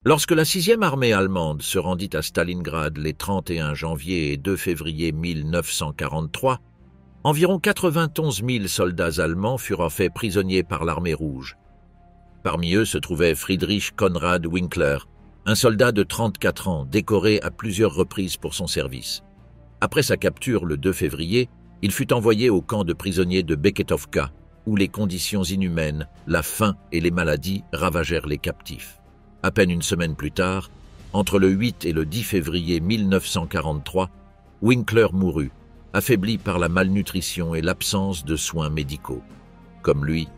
Lorsque la 6e armée allemande se rendit à Stalingrad les 31 janvier et 2 février 1943, environ 91 000 soldats allemands furent faits prisonniers par l'armée rouge. Parmi eux se trouvait Friedrich Konrad Winkler, un soldat de 34 ans décoré à plusieurs reprises pour son service. Après sa capture le 2 février, il fut envoyé au camp de prisonniers de Beketovka, où les conditions inhumaines, la faim et les maladies ravagèrent les captifs. À peine une semaine plus tard, entre le 8 et le 10 février 1943, Winkler mourut, affaibli par la malnutrition et l'absence de soins médicaux. Comme lui,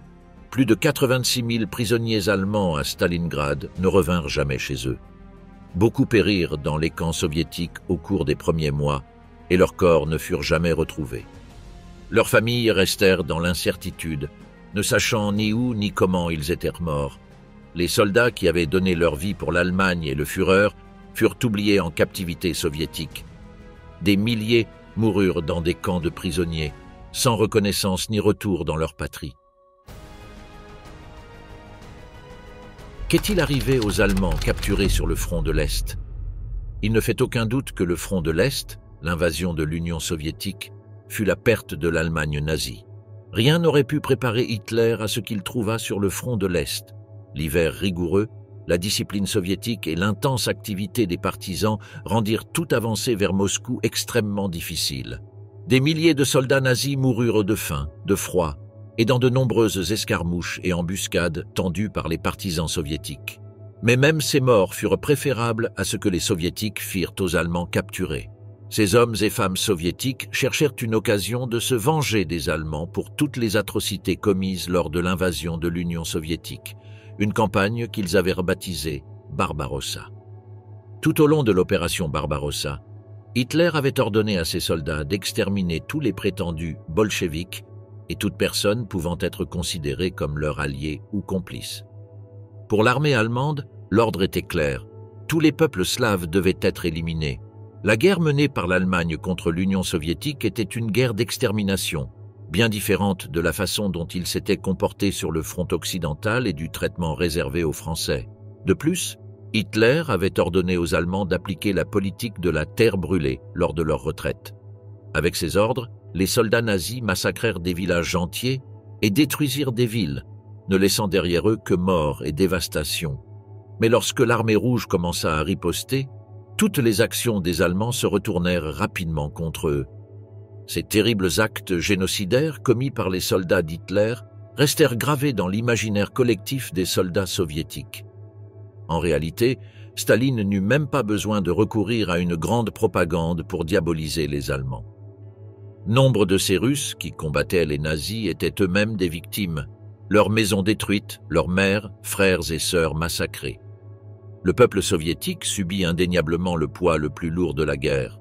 plus de 86 000 prisonniers allemands à Stalingrad ne revinrent jamais chez eux. Beaucoup périrent dans les camps soviétiques au cours des premiers mois et leurs corps ne furent jamais retrouvés. Leurs familles restèrent dans l'incertitude, ne sachant ni où ni comment ils étaient morts. Les soldats qui avaient donné leur vie pour l'Allemagne et le Führer furent oubliés en captivité soviétique. Des milliers moururent dans des camps de prisonniers, sans reconnaissance ni retour dans leur patrie. Qu'est-il arrivé aux Allemands capturés sur le front de l'Est? Il ne fait aucun doute que le front de l'Est, l'invasion de l'Union soviétique, fut la perte de l'Allemagne nazie. Rien n'aurait pu préparer Hitler à ce qu'il trouva sur le front de l'Est. L'hiver rigoureux, la discipline soviétique et l'intense activité des partisans rendirent toute avancée vers Moscou extrêmement difficile. Des milliers de soldats nazis moururent de faim, de froid, et dans de nombreuses escarmouches et embuscades tendues par les partisans soviétiques. Mais même ces morts furent préférables à ce que les soviétiques firent aux Allemands capturés. Ces hommes et femmes soviétiques cherchèrent une occasion de se venger des Allemands pour toutes les atrocités commises lors de l'invasion de l'Union soviétique, une campagne qu'ils avaient rebaptisée Barbarossa. Tout au long de l'opération Barbarossa, Hitler avait ordonné à ses soldats d'exterminer tous les prétendus bolcheviks et toute personne pouvant être considérée comme leur allié ou complice. Pour l'armée allemande, l'ordre était clair. Tous les peuples slaves devaient être éliminés. La guerre menée par l'Allemagne contre l'Union soviétique était une guerre d'extermination, bien différente de la façon dont il s'était comporté sur le front occidental et du traitement réservé aux Français. De plus, Hitler avait ordonné aux Allemands d'appliquer la politique de la terre brûlée lors de leur retraite. Avec ces ordres, les soldats nazis massacrèrent des villages entiers et détruisirent des villes, ne laissant derrière eux que mort et dévastation. Mais lorsque l'armée rouge commença à riposter, toutes les actions des Allemands se retournèrent rapidement contre eux. Ces terribles actes génocidaires commis par les soldats d'Hitler restèrent gravés dans l'imaginaire collectif des soldats soviétiques. En réalité, Staline n'eut même pas besoin de recourir à une grande propagande pour diaboliser les Allemands. Nombre de ces Russes qui combattaient les nazis étaient eux-mêmes des victimes, leurs maisons détruites, leurs mères, frères et sœurs massacrés. Le peuple soviétique subit indéniablement le poids le plus lourd de la guerre.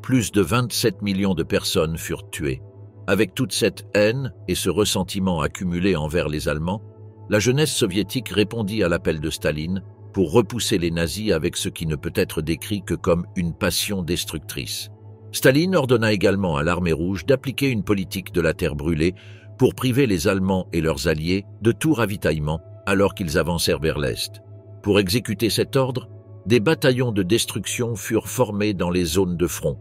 Plus de 27 millions de personnes furent tuées. Avec toute cette haine et ce ressentiment accumulé envers les Allemands, la jeunesse soviétique répondit à l'appel de Staline pour repousser les nazis avec ce qui ne peut être décrit que comme une passion destructrice. Staline ordonna également à l'armée rouge d'appliquer une politique de la terre brûlée pour priver les Allemands et leurs alliés de tout ravitaillement alors qu'ils avancèrent vers l'Est. Pour exécuter cet ordre, des bataillons de destruction furent formés dans les zones de front,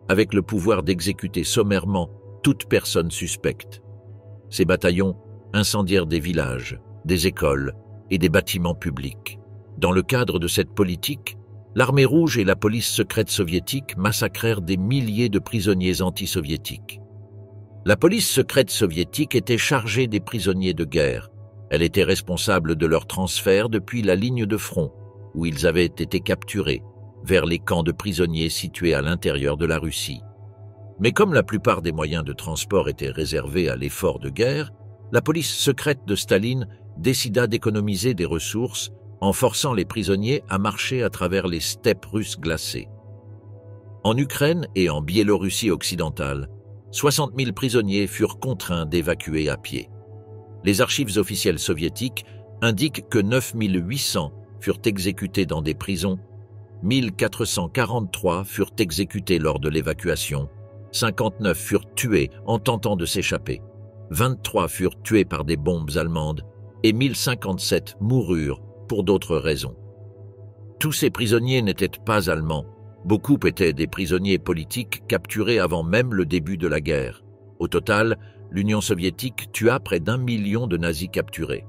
avec le pouvoir d'exécuter sommairement toute personne suspecte. Ces bataillons incendièrent des villages, des écoles et des bâtiments publics. Dans le cadre de cette politique, l'armée rouge et la police secrète soviétique massacrèrent des milliers de prisonniers anti-soviétiques. La police secrète soviétique était chargée des prisonniers de guerre. Elle était responsable de leur transfert depuis la ligne de front, où ils avaient été capturés, vers les camps de prisonniers situés à l'intérieur de la Russie. Mais comme la plupart des moyens de transport étaient réservés à l'effort de guerre, la police secrète de Staline décida d'économiser des ressources en forçant les prisonniers à marcher à travers les steppes russes glacées. En Ukraine et en Biélorussie occidentale, 60 000 prisonniers furent contraints d'évacuer à pied. Les archives officielles soviétiques indiquent que 9 800 furent exécutés dans des prisons, 1 443 furent exécutés lors de l'évacuation, 59 furent tués en tentant de s'échapper, 23 furent tués par des bombes allemandes et 1057 moururent pour d'autres raisons. Tous ces prisonniers n'étaient pas allemands. Beaucoup étaient des prisonniers politiques capturés avant même le début de la guerre. Au total, l'Union soviétique tua près d'1 million de nazis capturés.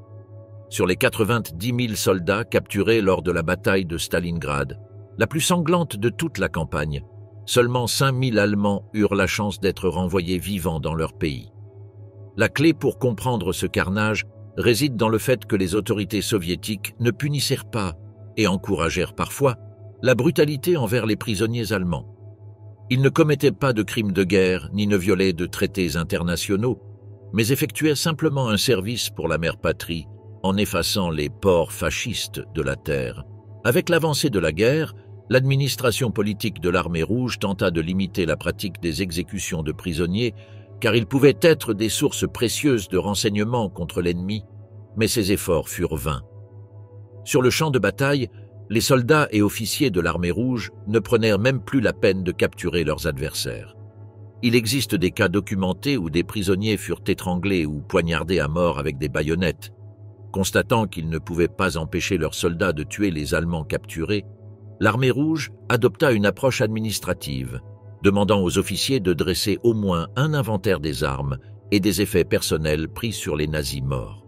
Sur les 90 000 soldats capturés lors de la bataille de Stalingrad, la plus sanglante de toute la campagne, seulement 5 000 Allemands eurent la chance d'être renvoyés vivants dans leur pays. La clé pour comprendre ce carnage réside dans le fait que les autorités soviétiques ne punissèrent pas, et encouragèrent parfois, la brutalité envers les prisonniers allemands. Ils ne commettaient pas de crimes de guerre ni ne violaient de traités internationaux, mais effectuaient simplement un service pour la mère patrie en effaçant les pores fascistes de la terre. Avec l'avancée de la guerre, l'administration politique de l'Armée rouge tenta de limiter la pratique des exécutions de prisonniers car ils pouvaient être des sources précieuses de renseignements contre l'ennemi, mais ces efforts furent vains. Sur le champ de bataille, les soldats et officiers de l'Armée rouge ne prenèrent même plus la peine de capturer leurs adversaires. Il existe des cas documentés où des prisonniers furent étranglés ou poignardés à mort avec des baïonnettes. Constatant qu'ils ne pouvaient pas empêcher leurs soldats de tuer les Allemands capturés, l'Armée rouge adopta une approche administrative, demandant aux officiers de dresser au moins un inventaire des armes et des effets personnels pris sur les nazis morts.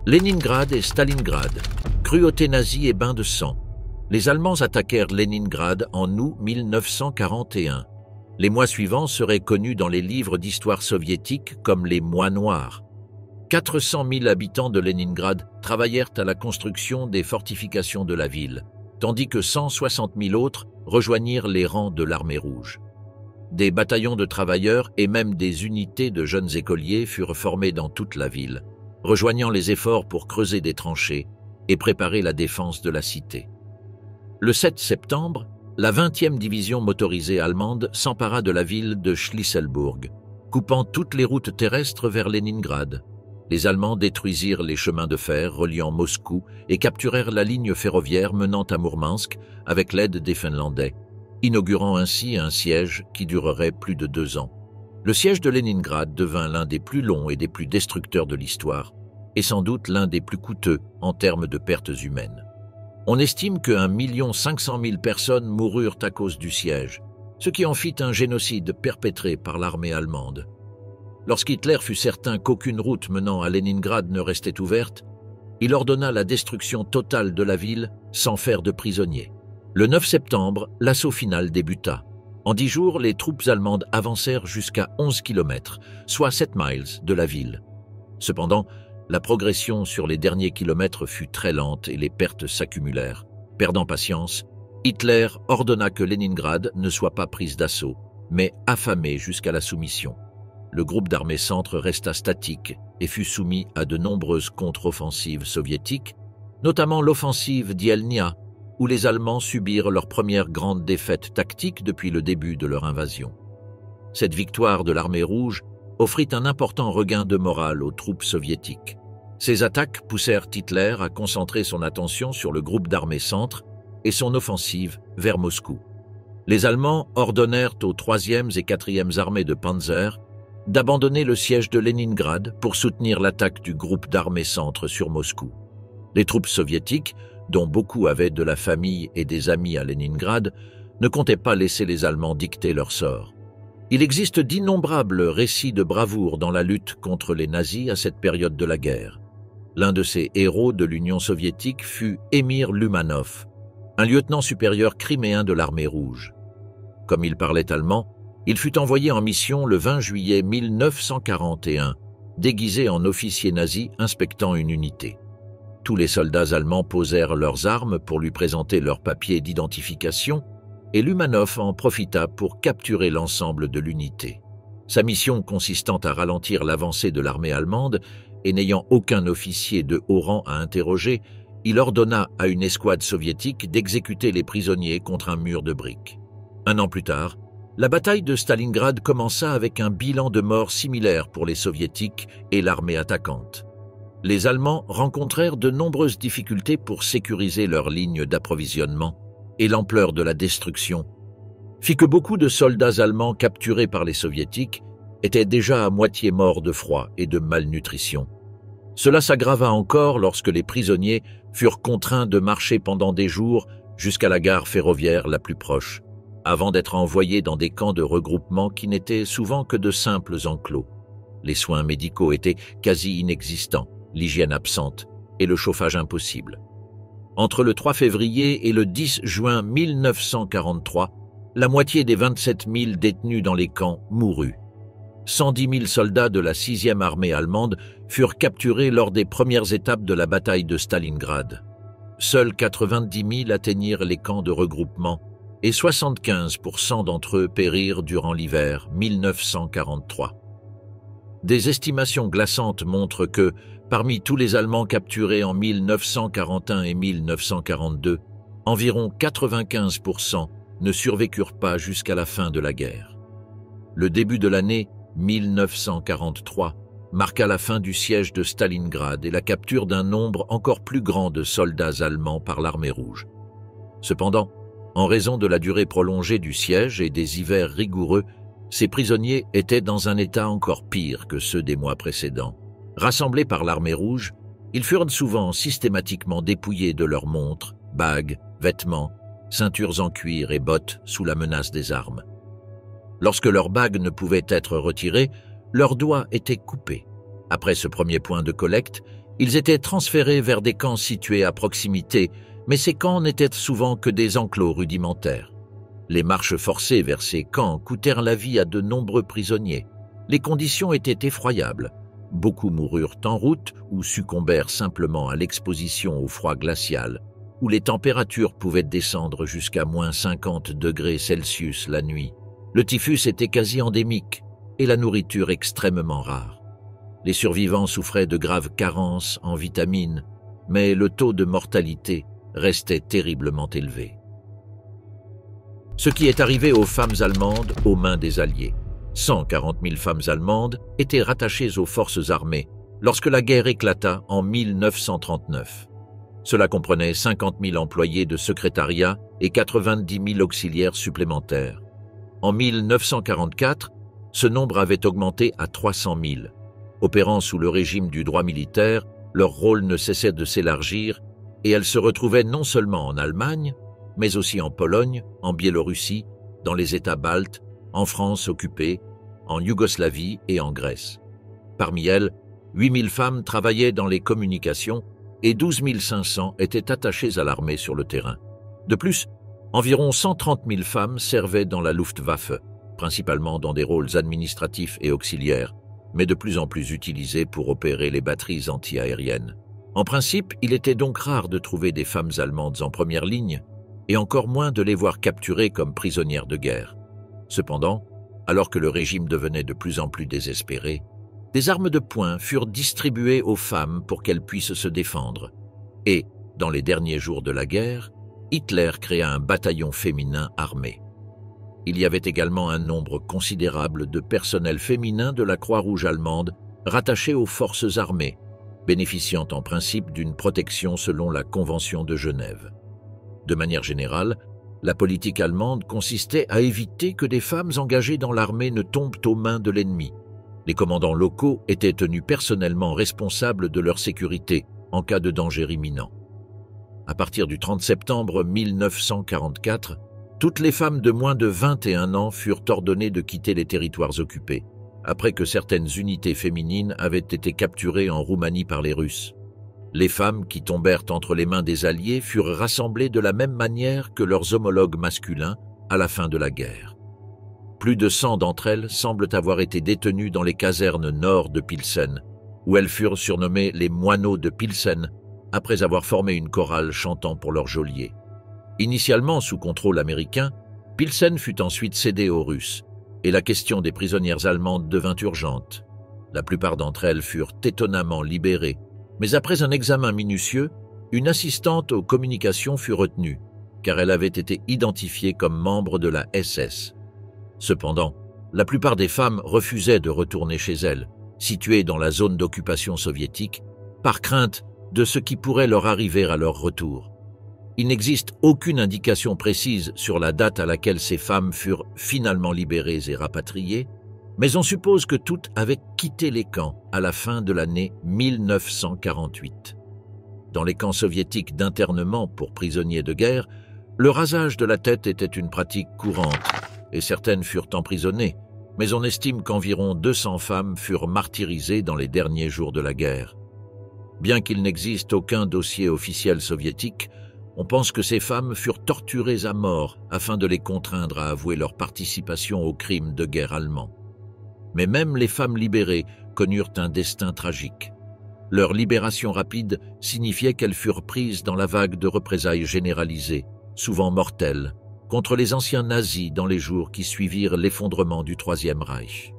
Leningrad et Stalingrad, cruauté nazie et bain de sang. Les Allemands attaquèrent Leningrad en août 1941. Les mois suivants seraient connus dans les livres d'histoire soviétique comme les mois noirs. 400 000 habitants de Leningrad travaillèrent à la construction des fortifications de la ville, tandis que 160 000 autres rejoignirent les rangs de l'Armée rouge. Des bataillons de travailleurs et même des unités de jeunes écoliers furent formés dans toute la ville, rejoignant les efforts pour creuser des tranchées et préparer la défense de la cité. Le 7 septembre, la 20e division motorisée allemande s'empara de la ville de Schlisselbourg, coupant toutes les routes terrestres vers Leningrad. Les Allemands détruisirent les chemins de fer reliant Moscou et capturèrent la ligne ferroviaire menant à Mourmansk avec l'aide des Finlandais, inaugurant ainsi un siège qui durerait plus de 2 ans. Le siège de Leningrad devint l'un des plus longs et des plus destructeurs de l'histoire, et sans doute l'un des plus coûteux en termes de pertes humaines. On estime que 1 500 000 personnes moururent à cause du siège, ce qui en fit un génocide perpétré par l'armée allemande. Lorsqu'Hitler fut certain qu'aucune route menant à Leningrad ne restait ouverte, il ordonna la destruction totale de la ville sans faire de prisonniers. Le 9 septembre, l'assaut final débuta. En 10 jours, les troupes allemandes avancèrent jusqu'à 11 km, soit 7 miles de la ville. Cependant, la progression sur les derniers kilomètres fut très lente et les pertes s'accumulèrent. Perdant patience, Hitler ordonna que Leningrad ne soit pas prise d'assaut, mais affamée jusqu'à la soumission. Le groupe d'armée centre resta statique et fut soumis à de nombreuses contre-offensives soviétiques, notamment l'offensive d'Ielnia, où les Allemands subirent leur première grande défaite tactique depuis le début de leur invasion. Cette victoire de l'Armée rouge offrit un important regain de morale aux troupes soviétiques. Ces attaques poussèrent Hitler à concentrer son attention sur le groupe d'armée centre et son offensive vers Moscou. Les Allemands ordonnèrent aux 3e et 4e armées de Panzer d'abandonner le siège de Leningrad pour soutenir l'attaque du groupe d'armée centre sur Moscou. Les troupes soviétiques, dont beaucoup avaient de la famille et des amis à Leningrad, ne comptaient pas laisser les Allemands dicter leur sort. Il existe d'innombrables récits de bravoure dans la lutte contre les nazis à cette période de la guerre. L'un de ces héros de l'Union soviétique fut Emir Lumanov, un lieutenant supérieur criméen de l'Armée rouge. Comme il parlait allemand, il fut envoyé en mission le 20 juillet 1941, déguisé en officier nazi inspectant une unité. Tous les soldats allemands posèrent leurs armes pour lui présenter leurs papiers d'identification et Lumanov en profita pour capturer l'ensemble de l'unité. Sa mission consistant à ralentir l'avancée de l'armée allemande et n'ayant aucun officier de haut rang à interroger, il ordonna à une escouade soviétique d'exécuter les prisonniers contre un mur de briques. Un an plus tard, la bataille de Stalingrad commença avec un bilan de morts similaire pour les soviétiques et l'armée attaquante. Les Allemands rencontrèrent de nombreuses difficultés pour sécuriser leurs lignes d'approvisionnement et l'ampleur de la destruction fit que beaucoup de soldats allemands capturés par les soviétiques étaient déjà à moitié morts de froid et de malnutrition. Cela s'aggrava encore lorsque les prisonniers furent contraints de marcher pendant des jours jusqu'à la gare ferroviaire la plus proche, avant d'être envoyés dans des camps de regroupement qui n'étaient souvent que de simples enclos. Les soins médicaux étaient quasi inexistants, l'hygiène absente et le chauffage impossible. Entre le 3 février et le 10 juin 1943, la moitié des 27 000 détenus dans les camps mourut. 110 000 soldats de la 6e armée allemande furent capturés lors des premières étapes de la bataille de Stalingrad. Seuls 90 000 atteignirent les camps de regroupement et 75% d'entre eux périrent durant l'hiver 1943. Des estimations glaçantes montrent que, parmi tous les Allemands capturés en 1941 et 1942, environ 95% ne survécurent pas jusqu'à la fin de la guerre. Le début de l'année 1943 marqua la fin du siège de Stalingrad et la capture d'un nombre encore plus grand de soldats allemands par l'armée rouge. Cependant, en raison de la durée prolongée du siège et des hivers rigoureux, ces prisonniers étaient dans un état encore pire que ceux des mois précédents. Rassemblés par l'armée rouge, ils furent souvent systématiquement dépouillés de leurs montres, bagues, vêtements, ceintures en cuir et bottes sous la menace des armes. Lorsque leurs bagues ne pouvaient être retirées, leurs doigts étaient coupés. Après ce premier point de collecte, ils étaient transférés vers des camps situés à proximité, mais ces camps n'étaient souvent que des enclos rudimentaires. Les marches forcées vers ces camps coûtèrent la vie à de nombreux prisonniers. Les conditions étaient effroyables. Beaucoup moururent en route ou succombèrent simplement à l'exposition au froid glacial, où les températures pouvaient descendre jusqu'à -50 °C la nuit. Le typhus était quasi endémique et la nourriture extrêmement rare. Les survivants souffraient de graves carences en vitamines, mais le taux de mortalité restait terriblement élevé. Ce qui est arrivé aux femmes allemandes aux mains des Alliés. 140 000 femmes allemandes étaient rattachées aux forces armées lorsque la guerre éclata en 1939. Cela comprenait 50 000 employés de secrétariat et 90 000 auxiliaires supplémentaires. En 1944, ce nombre avait augmenté à 300 000. Opérant sous le régime du droit militaire, leur rôle ne cessait de s'élargir et elles se retrouvaient non seulement en Allemagne, mais aussi en Pologne, en Biélorussie, dans les États baltes, en France occupée, en Yougoslavie et en Grèce. Parmi elles, 8 000 femmes travaillaient dans les communications et 12 500 étaient attachées à l'armée sur le terrain. De plus, environ 130 000 femmes servaient dans la Luftwaffe, principalement dans des rôles administratifs et auxiliaires, mais de plus en plus utilisés pour opérer les batteries anti-aériennes. En principe, il était donc rare de trouver des femmes allemandes en première ligne, et encore moins de les voir capturées comme prisonnières de guerre. Cependant, alors que le régime devenait de plus en plus désespéré, des armes de poing furent distribuées aux femmes pour qu'elles puissent se défendre. Et, dans les derniers jours de la guerre, Hitler créa un bataillon féminin armé. Il y avait également un nombre considérable de personnel féminin de la Croix-Rouge allemande rattachés aux forces armées, bénéficiant en principe d'une protection selon la Convention de Genève. De manière générale, la politique allemande consistait à éviter que des femmes engagées dans l'armée ne tombent aux mains de l'ennemi. Les commandants locaux étaient tenus personnellement responsables de leur sécurité en cas de danger imminent. À partir du 30 septembre 1944, toutes les femmes de moins de 21 ans furent ordonnées de quitter les territoires occupés, après que certaines unités féminines avaient été capturées en Roumanie par les Russes. Les femmes qui tombèrent entre les mains des Alliés furent rassemblées de la même manière que leurs homologues masculins à la fin de la guerre. Plus de 100 d'entre elles semblent avoir été détenues dans les casernes nord de Pilsen, où elles furent surnommées les moineaux de Pilsen, après avoir formé une chorale chantant pour leur geôlier. Initialement sous contrôle américain, Pilsen fut ensuite cédé aux Russes, et la question des prisonnières allemandes devint urgente. La plupart d'entre elles furent étonnamment libérées, mais après un examen minutieux, une assistante aux communications fut retenue, car elle avait été identifiée comme membre de la SS. Cependant, la plupart des femmes refusaient de retourner chez elles, situées dans la zone d'occupation soviétique, par crainte de ce qui pourrait leur arriver à leur retour. Il n'existe aucune indication précise sur la date à laquelle ces femmes furent finalement libérées et rapatriées, mais on suppose que toutes avaient quitté les camps à la fin de l'année 1948. Dans les camps soviétiques d'internement pour prisonniers de guerre, Le rasage de la tête était une pratique courante, et certaines furent emprisonnées, mais on estime qu'environ 200 femmes furent martyrisées dans les derniers jours de la guerre. Bien qu'il n'existe aucun dossier officiel soviétique, on pense que ces femmes furent torturées à mort afin de les contraindre à avouer leur participation aux crimes de guerre allemands. Mais même les femmes libérées connurent un destin tragique. Leur libération rapide signifiait qu'elles furent prises dans la vague de représailles généralisées, souvent mortelles, contre les anciens nazis dans les jours qui suivirent l'effondrement du Troisième Reich.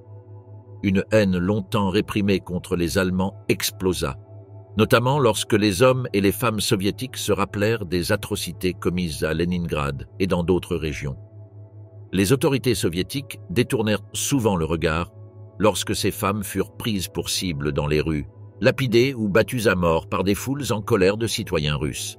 Une haine longtemps réprimée contre les Allemands explosa, notamment lorsque les hommes et les femmes soviétiques se rappelèrent des atrocités commises à Leningrad et dans d'autres régions. Les autorités soviétiques détournèrent souvent le regard lorsque ces femmes furent prises pour cible dans les rues, lapidées ou battues à mort par des foules en colère de citoyens russes.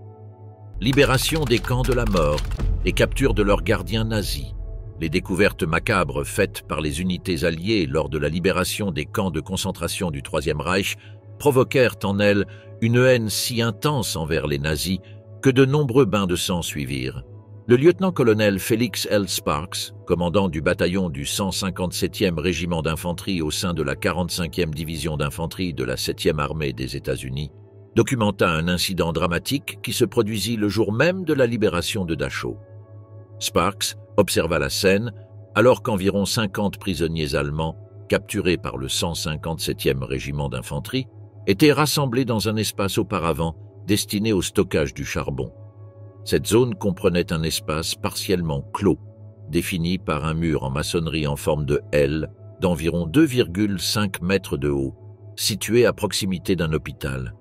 Libération des camps de la mort et capture de leurs gardiens nazis. Les découvertes macabres faites par les unités alliées lors de la libération des camps de concentration du Troisième Reich provoquèrent en elles une haine si intense envers les nazis que de nombreux bains de sang suivirent. Le lieutenant-colonel Felix L. Sparks, commandant du bataillon du 157e régiment d'infanterie au sein de la 45e division d'infanterie de la 7e armée des États-Unis, documenta un incident dramatique qui se produisit le jour même de la libération de Dachau. Sparks observa la scène alors qu'environ 50 prisonniers allemands, capturés par le 157e régiment d'infanterie, étaient rassemblés dans un espace auparavant destiné au stockage du charbon. Cette zone comprenait un espace partiellement clos, défini par un mur en maçonnerie en forme de L d'environ 2,5 mètres de haut, situé à proximité d'un hôpital.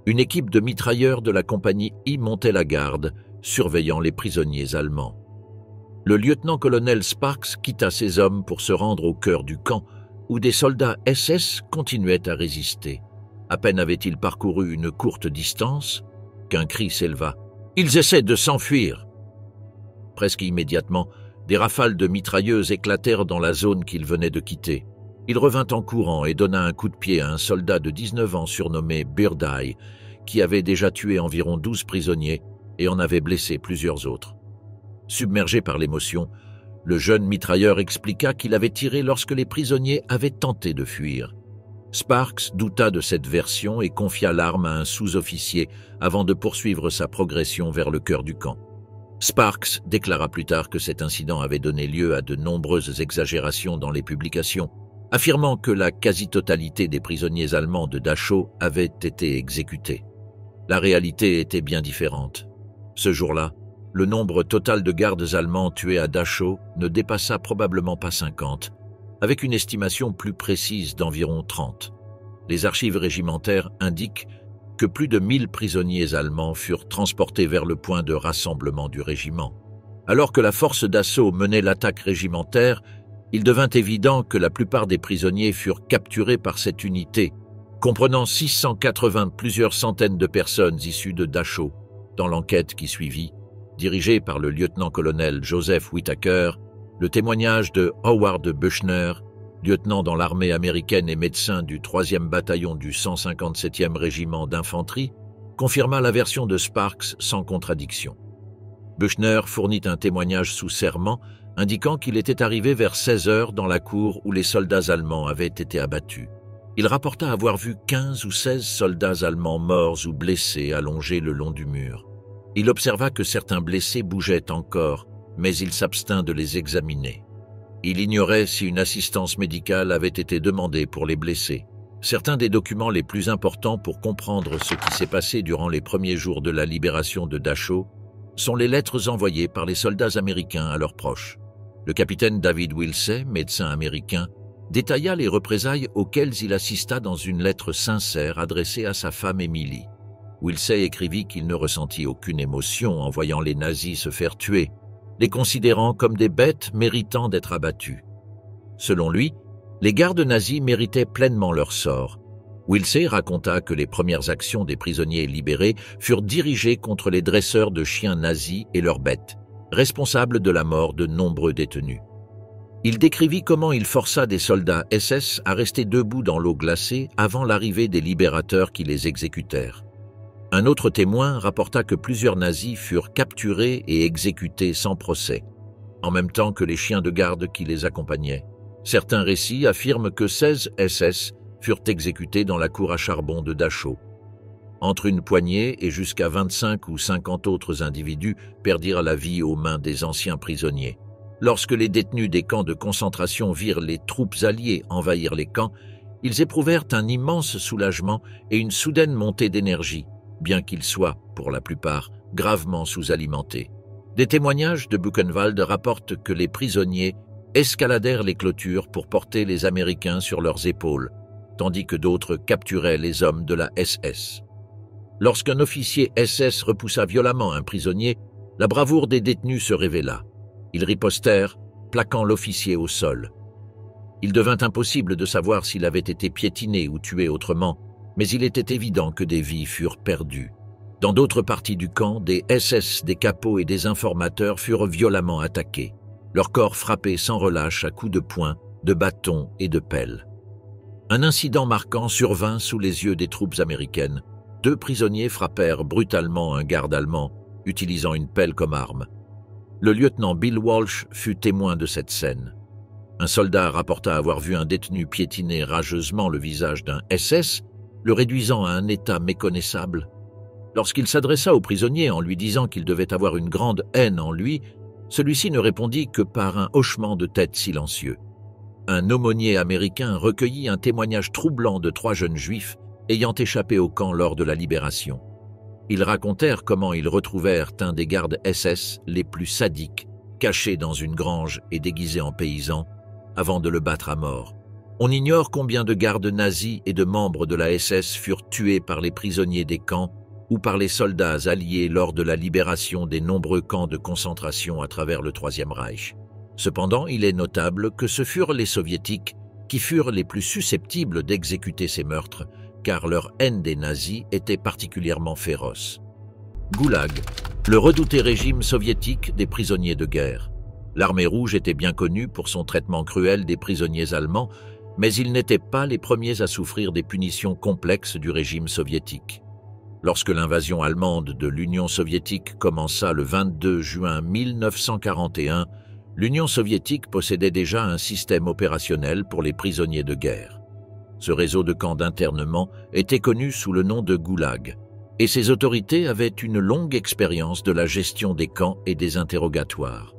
Une équipe de mitrailleurs de la compagnie I montait la garde, surveillant les prisonniers allemands. Le lieutenant-colonel Sparks quitta ses hommes pour se rendre au cœur du camp, où des soldats SS continuaient à résister. À peine avaient-ils parcouru une courte distance qu'un cri s'éleva. « Ils essaient de s'enfuir !» Presque immédiatement, des rafales de mitrailleuses éclatèrent dans la zone qu'ils venaient de quitter. Il revint en courant et donna un coup de pied à un soldat de 19 ans surnommé Bird Eye, qui avait déjà tué environ 12 prisonniers et en avait blessé plusieurs autres. Submergé par l'émotion, le jeune mitrailleur expliqua qu'il avait tiré lorsque les prisonniers avaient tenté de fuir. Sparks douta de cette version et confia l'arme à un sous-officier avant de poursuivre sa progression vers le cœur du camp. Sparks déclara plus tard que cet incident avait donné lieu à de nombreuses exagérations dans les publications, affirmant que la quasi-totalité des prisonniers allemands de Dachau avaient été exécutés. La réalité était bien différente. Ce jour-là, le nombre total de gardes allemands tués à Dachau ne dépassa probablement pas 50, avec une estimation plus précise d'environ 30. Les archives régimentaires indiquent que plus de 1000 prisonniers allemands furent transportés vers le point de rassemblement du régiment. Alors que la force d'assaut menait l'attaque régimentaire, il devint évident que la plupart des prisonniers furent capturés par cette unité, comprenant 680 plusieurs centaines de personnes issues de Dachau. Dans l'enquête qui suivit, dirigée par le lieutenant-colonel Joseph Whittaker, le témoignage de Howard Buchner, lieutenant dans l'armée américaine et médecin du 3e bataillon du 157e régiment d'infanterie, confirma la version de Sparks sans contradiction. Buchner fournit un témoignage sous serment indiquant qu'il était arrivé vers 16 heures dans la cour où les soldats allemands avaient été abattus. Il rapporta avoir vu 15 ou 16 soldats allemands morts ou blessés allongés le long du mur. Il observa que certains blessés bougeaient encore, mais il s'abstint de les examiner. Il ignorait si une assistance médicale avait été demandée pour les blessés. Certains des documents les plus importants pour comprendre ce qui s'est passé durant les premiers jours de la libération de Dachau sont les lettres envoyées par les soldats américains à leurs proches. Le capitaine David Wilsey, médecin américain, détailla les représailles auxquelles il assista dans une lettre sincère adressée à sa femme Emily. Wilsey écrivit qu'il ne ressentit aucune émotion en voyant les nazis se faire tuer, les considérant comme des bêtes méritant d'être abattues. Selon lui, les gardes nazis méritaient pleinement leur sort. Wilsey raconta que les premières actions des prisonniers libérés furent dirigées contre les dresseurs de chiens nazis et leurs bêtes, responsables de la mort de nombreux détenus. Il décrivit comment il força des soldats SS à rester debout dans l'eau glacée avant l'arrivée des libérateurs qui les exécutèrent. Un autre témoin rapporta que plusieurs nazis furent capturés et exécutés sans procès, en même temps que les chiens de garde qui les accompagnaient. Certains récits affirment que 16 SS furent exécutés dans la cour à charbon de Dachau. Entre une poignée et jusqu'à 25 ou 50 autres individus perdirent la vie aux mains des anciens prisonniers. Lorsque les détenus des camps de concentration virent les troupes alliées envahir les camps, ils éprouvèrent un immense soulagement et une soudaine montée d'énergie, bien qu'ils soient, pour la plupart, gravement sous-alimentés. Des témoignages de Buchenwald rapportent que les prisonniers escaladèrent les clôtures pour porter les Américains sur leurs épaules, tandis que d'autres capturaient les hommes de la SS. Lorsqu'un officier SS repoussa violemment un prisonnier, la bravoure des détenus se révéla. Ils ripostèrent, plaquant l'officier au sol. Il devint impossible de savoir s'il avait été piétiné ou tué autrement, mais il était évident que des vies furent perdues. Dans d'autres parties du camp, des SS, des capots et des informateurs furent violemment attaqués, leurs corps frappés sans relâche à coups de poing, de bâtons et de pelles. Un incident marquant survint sous les yeux des troupes américaines. 2 prisonniers frappèrent brutalement un garde allemand, utilisant une pelle comme arme. Le lieutenant Bill Walsh fut témoin de cette scène. Un soldat rapporta avoir vu un détenu piétiner rageusement le visage d'un SS, le réduisant à un état méconnaissable. Lorsqu'il s'adressa au prisonnier en lui disant qu'il devait avoir une grande haine en lui, celui-ci ne répondit que par un hochement de tête silencieux. Un aumônier américain recueillit un témoignage troublant de 3 jeunes juifs ayant échappé au camp lors de la libération. Ils racontèrent comment ils retrouvèrent un des gardes SS les plus sadiques, caché dans une grange et déguisé en paysan, avant de le battre à mort. On ignore combien de gardes nazis et de membres de la SS furent tués par les prisonniers des camps ou par les soldats alliés lors de la libération des nombreux camps de concentration à travers le Troisième Reich. Cependant, il est notable que ce furent les soviétiques qui furent les plus susceptibles d'exécuter ces meurtres, car leur haine des nazis était particulièrement féroce. Goulag, le redouté régime soviétique des prisonniers de guerre. L'Armée rouge était bien connue pour son traitement cruel des prisonniers allemands, mais ils n'étaient pas les premiers à souffrir des punitions complexes du régime soviétique. Lorsque l'invasion allemande de l'Union soviétique commença le 22 juin 1941, l'Union soviétique possédait déjà un système opérationnel pour les prisonniers de guerre. Ce réseau de camps d'internement était connu sous le nom de Goulag, et ses autorités avaient une longue expérience de la gestion des camps et des interrogatoires.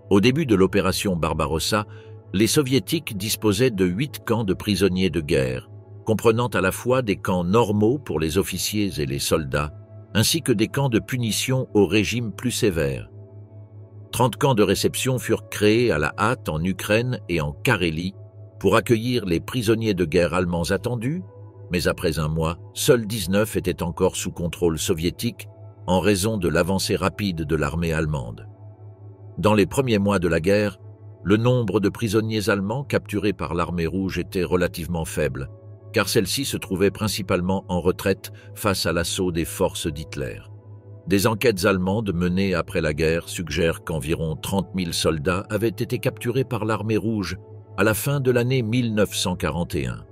Au début de l'opération Barbarossa, les Soviétiques disposaient de 8 camps de prisonniers de guerre, comprenant à la fois des camps normaux pour les officiers et les soldats, ainsi que des camps de punition au régime plus sévère. 30 camps de réception furent créés à la hâte en Ukraine et en Carélie pour accueillir les prisonniers de guerre allemands attendus, mais après un mois, seuls 19 étaient encore sous contrôle soviétique en raison de l'avancée rapide de l'armée allemande. Dans les premiers mois de la guerre, le nombre de prisonniers allemands capturés par l'armée rouge était relativement faible, car celle-ci se trouvait principalement en retraite face à l'assaut des forces d'Hitler. Des enquêtes allemandes menées après la guerre suggèrent qu'environ 30 000 soldats avaient été capturés par l'armée rouge à la fin de l'année 1941.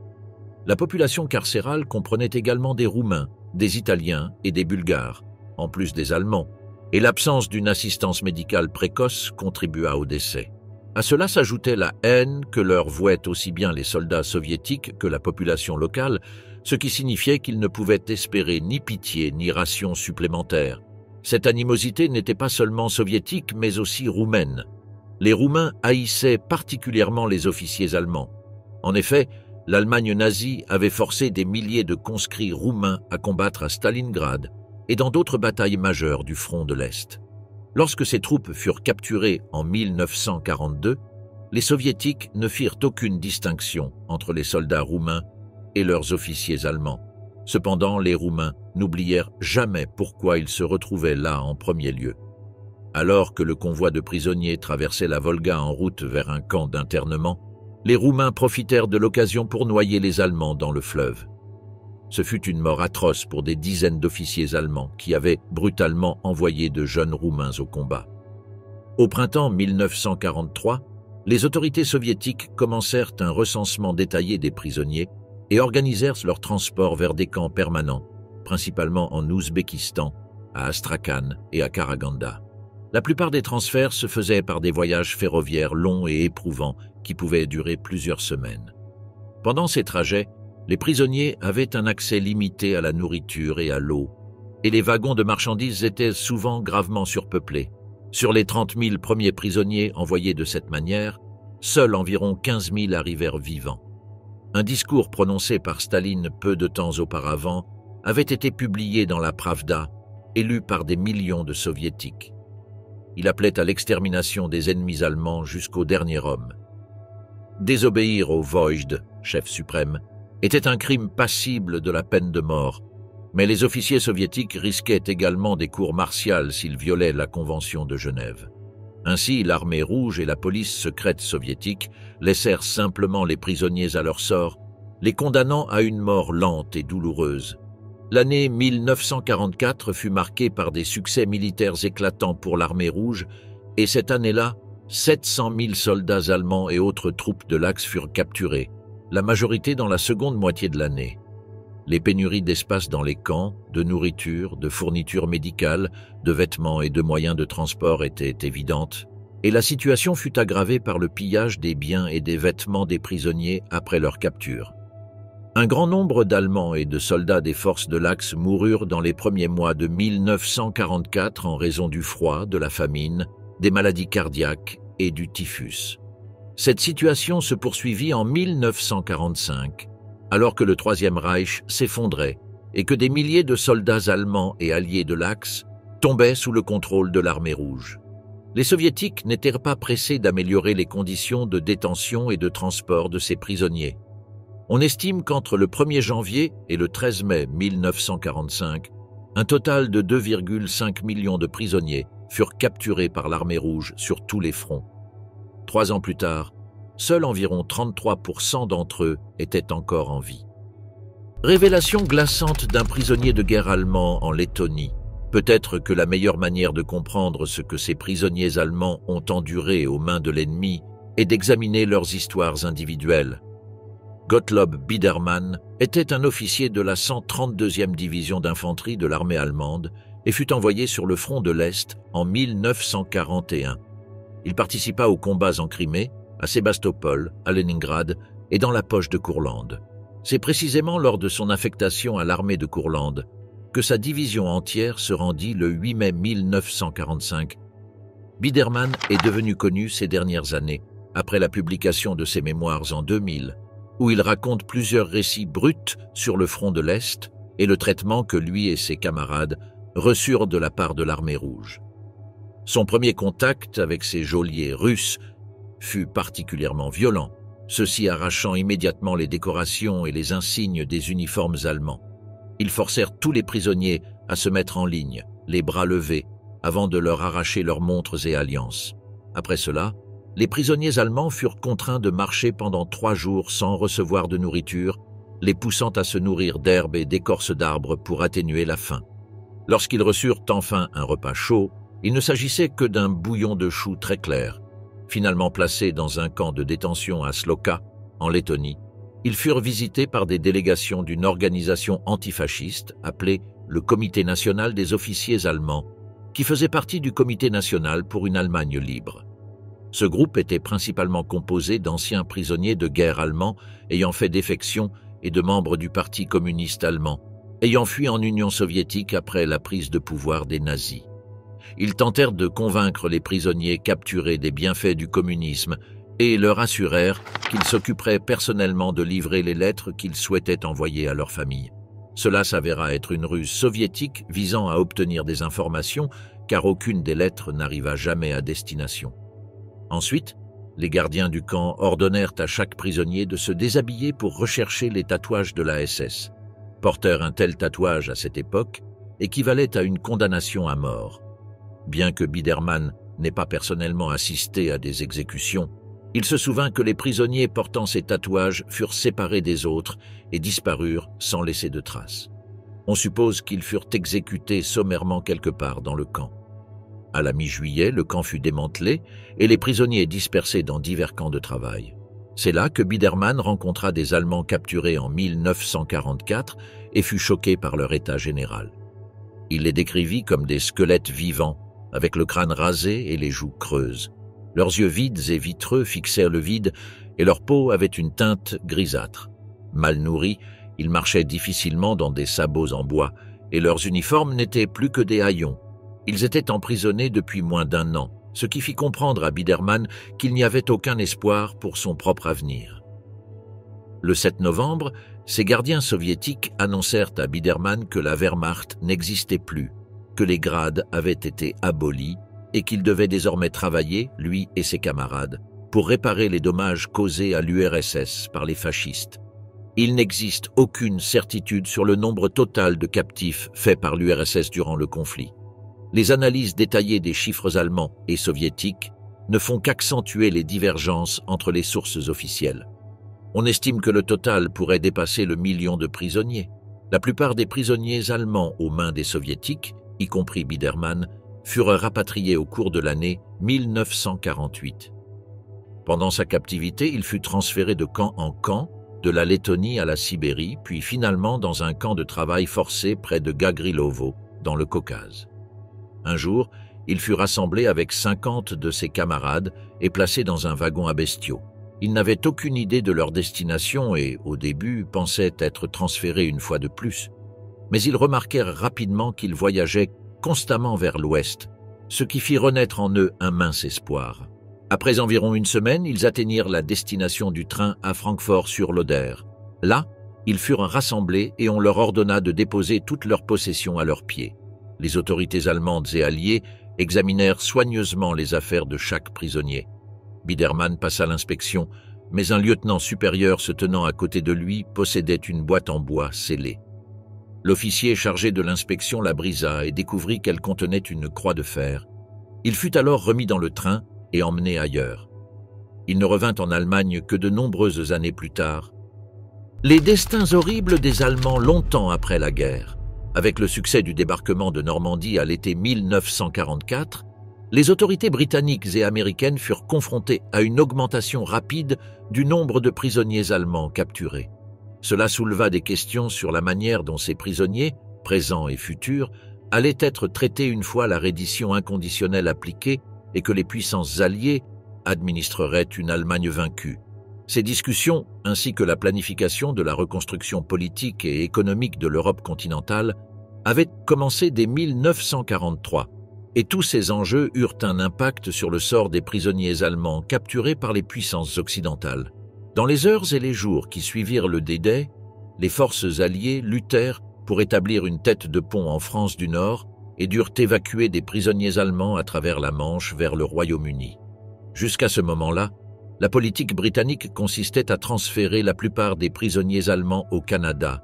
La population carcérale comprenait également des Roumains, des Italiens et des Bulgares, en plus des Allemands, et l'absence d'une assistance médicale précoce contribua au décès. À cela s'ajoutait la haine que leur vouaient aussi bien les soldats soviétiques que la population locale, ce qui signifiait qu'ils ne pouvaient espérer ni pitié ni rations supplémentaires. Cette animosité n'était pas seulement soviétique, mais aussi roumaine. Les Roumains haïssaient particulièrement les officiers allemands. En effet, l'Allemagne nazie avait forcé des milliers de conscrits roumains à combattre à Stalingrad et dans d'autres batailles majeures du front de l'Est. Lorsque ces troupes furent capturées en 1942, les Soviétiques ne firent aucune distinction entre les soldats roumains et leurs officiers allemands. Cependant, les Roumains n'oublièrent jamais pourquoi ils se retrouvaient là en premier lieu. Alors que le convoi de prisonniers traversait la Volga en route vers un camp d'internement, les Roumains profitèrent de l'occasion pour noyer les Allemands dans le fleuve. Ce fut une mort atroce pour des dizaines d'officiers allemands qui avaient brutalement envoyé de jeunes Roumains au combat. Au printemps 1943, les autorités soviétiques commencèrent un recensement détaillé des prisonniers et organisèrent leur transport vers des camps permanents, principalement en Ouzbékistan, à Astrakhan et à Karaganda. La plupart des transferts se faisaient par des voyages ferroviaires longs et éprouvants qui pouvaient durer plusieurs semaines. Pendant ces trajets, les prisonniers avaient un accès limité à la nourriture et à l'eau, et les wagons de marchandises étaient souvent gravement surpeuplés. Sur les 30 000 premiers prisonniers envoyés de cette manière, seuls environ 15 000 arrivèrent vivants. Un discours prononcé par Staline peu de temps auparavant avait été publié dans la Pravda et lu par des millions de soviétiques. Il appelait à l'extermination des ennemis allemands jusqu'au dernier homme. Désobéir au Vojd, chef suprême, était un crime passible de la peine de mort, mais les officiers soviétiques risquaient également des cours martiales s'ils violaient la Convention de Genève. Ainsi, l'armée rouge et la police secrète soviétique laissèrent simplement les prisonniers à leur sort, les condamnant à une mort lente et douloureuse. L'année 1944 fut marquée par des succès militaires éclatants pour l'armée rouge, et cette année-là, 700 000 soldats allemands et autres troupes de l'Axe furent capturés, la majorité dans la seconde moitié de l'année. Les pénuries d'espace dans les camps, de nourriture, de fournitures médicales, de vêtements et de moyens de transport étaient évidentes, et la situation fut aggravée par le pillage des biens et des vêtements des prisonniers après leur capture. Un grand nombre d'Allemands et de soldats des forces de l'Axe moururent dans les premiers mois de 1944 en raison du froid, de la famine, des maladies cardiaques et du typhus. Cette situation se poursuivit en 1945, alors que le Troisième Reich s'effondrait et que des milliers de soldats allemands et alliés de l'Axe tombaient sous le contrôle de l'armée rouge. Les soviétiques n'étaient pas pressés d'améliorer les conditions de détention et de transport de ces prisonniers. On estime qu'entre le 1er janvier et le 13 mai 1945, un total de 2,5 millions de prisonniers furent capturés par l'armée rouge sur tous les fronts. 3 ans plus tard, seuls environ 33% d'entre eux étaient encore en vie. Révélation glaçante d'un prisonnier de guerre allemand en Lettonie. Peut-être que la meilleure manière de comprendre ce que ces prisonniers allemands ont enduré aux mains de l'ennemi est d'examiner leurs histoires individuelles. Gottlob Biedermann était un officier de la 132e division d'infanterie de l'armée allemande et fut envoyé sur le front de l'Est en 1941. Il participa aux combats en Crimée, à Sébastopol, à Leningrad et dans la poche de Courlande. C'est précisément lors de son affectation à l'armée de Courlande que sa division entière se rendit le 8 mai 1945. Biedermann est devenu connu ces dernières années, après la publication de ses mémoires en 2000, où il raconte plusieurs récits bruts sur le front de l'Est et le traitement que lui et ses camarades reçurent de la part de l'armée rouge. Son premier contact avec ces geôliers russes fut particulièrement violent, ceux-ci arrachant immédiatement les décorations et les insignes des uniformes allemands. Ils forcèrent tous les prisonniers à se mettre en ligne, les bras levés, avant de leur arracher leurs montres et alliances. Après cela, les prisonniers allemands furent contraints de marcher pendant 3 jours sans recevoir de nourriture, les poussant à se nourrir d'herbes et d'écorces d'arbres pour atténuer la faim. Lorsqu'ils reçurent enfin un repas chaud, il ne s'agissait que d'un bouillon de choux très clair. Finalement placés dans un camp de détention à Sloka, en Lettonie, ils furent visités par des délégations d'une organisation antifasciste appelée le Comité national des officiers allemands, qui faisait partie du Comité national pour une Allemagne libre. Ce groupe était principalement composé d'anciens prisonniers de guerre allemands ayant fait défection et de membres du Parti communiste allemand, ayant fui en Union soviétique après la prise de pouvoir des nazis. Ils tentèrent de convaincre les prisonniers capturés des bienfaits du communisme et leur assurèrent qu'ils s'occuperaient personnellement de livrer les lettres qu'ils souhaitaient envoyer à leur famille. Cela s'avéra être une ruse soviétique visant à obtenir des informations, car aucune des lettres n'arriva jamais à destination. Ensuite, les gardiens du camp ordonnèrent à chaque prisonnier de se déshabiller pour rechercher les tatouages de la SS. Porter un tel tatouage à cette époque équivalait à une condamnation à mort. Bien que Biedermann n'ait pas personnellement assisté à des exécutions, il se souvint que les prisonniers portant ces tatouages furent séparés des autres et disparurent sans laisser de traces. On suppose qu'ils furent exécutés sommairement quelque part dans le camp. À la mi-juillet, le camp fut démantelé et les prisonniers dispersés dans divers camps de travail. C'est là que Biedermann rencontra des Allemands capturés en 1944 et fut choqué par leur état général. Il les décrivit comme des squelettes vivants, avec le crâne rasé et les joues creuses. Leurs yeux vides et vitreux fixèrent le vide et leur peau avait une teinte grisâtre. Mal nourris, ils marchaient difficilement dans des sabots en bois et leurs uniformes n'étaient plus que des haillons. Ils étaient emprisonnés depuis moins d'1 an, ce qui fit comprendre à Biedermann qu'il n'y avait aucun espoir pour son propre avenir. Le 7 novembre, ces gardiens soviétiques annoncèrent à Biedermann que la Wehrmacht n'existait plus, que les grades avaient été abolis et qu'il devait désormais travailler, lui et ses camarades, pour réparer les dommages causés à l'URSS par les fascistes. Il n'existe aucune certitude sur le nombre total de captifs faits par l'URSS durant le conflit. Les analyses détaillées des chiffres allemands et soviétiques ne font qu'accentuer les divergences entre les sources officielles. On estime que le total pourrait dépasser le 1 million de prisonniers. La plupart des prisonniers allemands aux mains des soviétiques, y compris Biedermann, furent rapatriés au cours de l'année 1948. Pendant sa captivité, il fut transféré de camp en camp, de la Lettonie à la Sibérie, puis finalement dans un camp de travail forcé près de Gagrilovo, dans le Caucase. Un jour, il fut rassemblé avec 50 de ses camarades et placé dans un wagon à bestiaux. Ils n'avaient aucune idée de leur destination et, au début, pensaient être transférés une fois de plus. Mais ils remarquèrent rapidement qu'ils voyageaient constamment vers l'ouest, ce qui fit renaître en eux un mince espoir. Après environ 1 semaine, ils atteignirent la destination du train à Francfort-sur-l'Oder. Là, ils furent rassemblés et on leur ordonna de déposer toutes leurs possessions à leurs pieds. Les autorités allemandes et alliées examinèrent soigneusement les affaires de chaque prisonnier. Biedermann passa l'inspection, mais un lieutenant supérieur se tenant à côté de lui possédait une boîte en bois scellée. L'officier chargé de l'inspection la brisa et découvrit qu'elle contenait une croix de fer. Il fut alors remis dans le train et emmené ailleurs. Il ne revint en Allemagne que de nombreuses années plus tard. Les destins horribles des Allemands longtemps après la guerre. Avec le succès du débarquement de Normandie à l'été 1944, les autorités britanniques et américaines furent confrontées à une augmentation rapide du nombre de prisonniers allemands capturés. Cela souleva des questions sur la manière dont ces prisonniers, présents et futurs, allaient être traités une fois la reddition inconditionnelle appliquée et que les puissances alliées administreraient une Allemagne vaincue. Ces discussions, ainsi que la planification de la reconstruction politique et économique de l'Europe continentale, avaient commencé dès 1943, et tous ces enjeux eurent un impact sur le sort des prisonniers allemands capturés par les puissances occidentales. Dans les heures et les jours qui suivirent le D-Day, les forces alliées luttèrent pour établir une tête de pont en France du Nord et durent évacuer des prisonniers allemands à travers la Manche vers le Royaume-Uni. Jusqu'à ce moment-là, la politique britannique consistait à transférer la plupart des prisonniers allemands au Canada,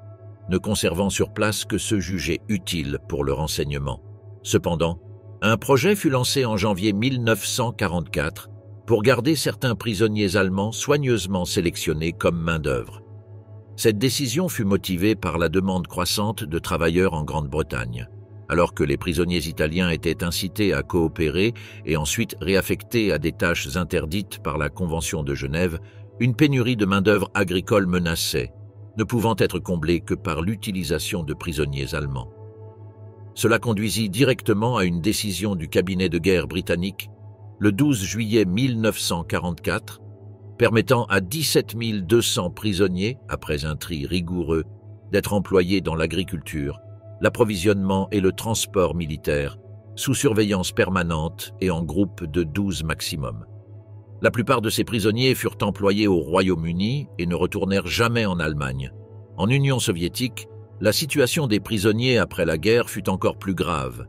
ne conservant sur place que ceux jugés utiles pour le renseignement. Cependant, un projet fut lancé en janvier 1944 pour garder certains prisonniers allemands soigneusement sélectionnés comme main-d'œuvre. Cette décision fut motivée par la demande croissante de travailleurs en Grande-Bretagne. Alors que les prisonniers italiens étaient incités à coopérer et ensuite réaffectés à des tâches interdites par la Convention de Genève, une pénurie de main-d'œuvre agricole menaçait, ne pouvant être comblée que par l'utilisation de prisonniers allemands. Cela conduisit directement à une décision du cabinet de guerre britannique le 12 juillet 1944, permettant à 17 200 prisonniers, après un tri rigoureux, d'être employés dans l'agriculture, l'approvisionnement et le transport militaire, sous surveillance permanente et en groupe de 12 maximum. La plupart de ces prisonniers furent employés au Royaume-Uni et ne retournèrent jamais en Allemagne. En Union soviétique, la situation des prisonniers après la guerre fut encore plus grave.